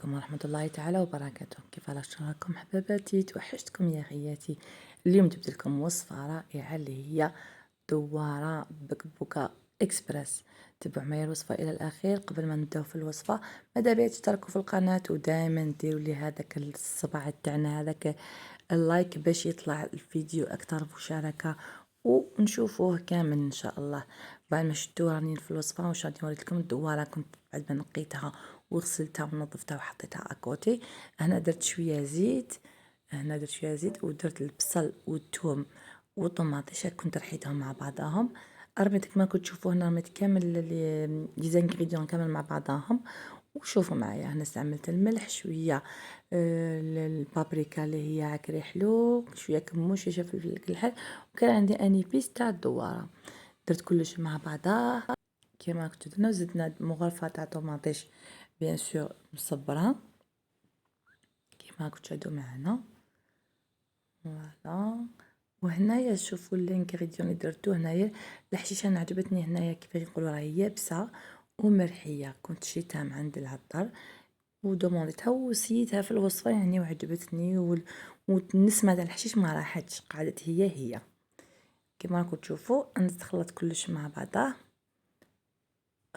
عليكم ورحمة الله تعالى وبركاته. كيف راكم حباباتي؟ توحشتكم يا خياتي. اليوم جبت لكم وصفة رائعة اللي هي دوارة بكبوكة اكسبرس. تبعوا معايا الوصفة الى الاخير. قبل ما نبداو في الوصفة ماذا بيا تشتركوا في القناة ودائما ديروا لي هذاك الصبع تاعنا هذاك اللايك باش يطلع الفيديو اكثر مشاركة ونشوفوه كامل ان شاء الله. بعد ما شفتوا راني في الوصفه واش غادي نوريكم الدواره. كنت بعد ما نقيتها وغسلتها ونظفتها وحطيتها اكوتي. هنا درت شويه زيت، ودرت البصل والثوم والطماطيش كنت رحيتهم مع بعضهم. رميت كما كنت تشوفوا هنا، رميت كامل لي زانغريديون كامل مع بعضهم. وشوفوا معايا هنا استعملت الملح شويه، البابريكا اللي هي عكري حلو، شويه كمون، شويه فلفل الحل، وكان عندي انيبيس تاع الدواره. درت كلش مع بعضاه كما كنتو درنا، وزدنا مغرفه تاع طوماطيش بيان سور مصبره كما كنتو تشاهدوا معنا. فوالا. وهنايا شوفوا الانغريديون اللي درتو هنايا. الحشيشه انا عجبتني هنايا كيف نقولوا راهي يابسه ومرحيه، كنت شريتها من عند العطار ودومونديتها وسيتها في الوصفه يعني وعجبتني والنسمه تاع الحشيش ما راحتش، قعدت هي كما راكم تشوفوا. انا خلطت كلش مع بعضه،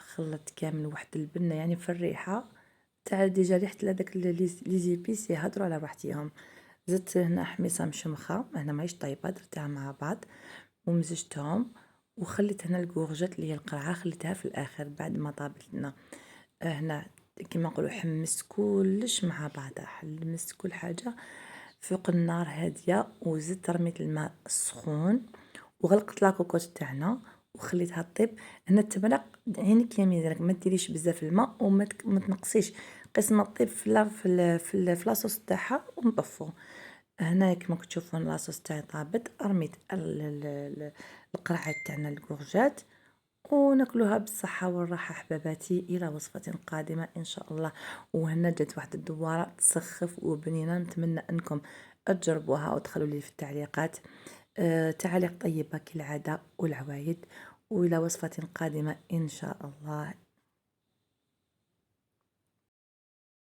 خلطت كامل واحد البنه يعني في الريحه تاع ديجا ريحه هذاك لي زيبيس يهضروا على وحدهم. زدت هنا حميصه مشمخه، هنا ماهيش طيبه، درتها مع بعض ومزجتهم. وخليت هنا الكورجات اللي هي القرعه خليتها في الاخر بعد ما طابت لنا. هنا كما نقولوا حمست كلش مع بعضه، حمست كل حاجه فوق النار هاديه، وزدت رميت الماء السخون وغلقت لاكوكوت تاعنا وخليتها طيب. هنا التمره عينك يمين ديالك، ما ديريش بزاف الماء وما تنقصيش، قيس ما طيب في لاصوص تاعها ونطفو. هنا كما كتشوفوا لاصوص تاعي طابت، رميت القرعه تاعنا الكورجات وناكلوها بالصحه والراحه حباباتي. الى وصفه قادمه ان شاء الله. وهنا جات واحد الدواره تسخف وبنينه، نتمنى انكم تجربوها وتخلوا لي في التعليقات تعليق طيبه كالعاده والعوايد. والى وصفه قادمه ان شاء الله.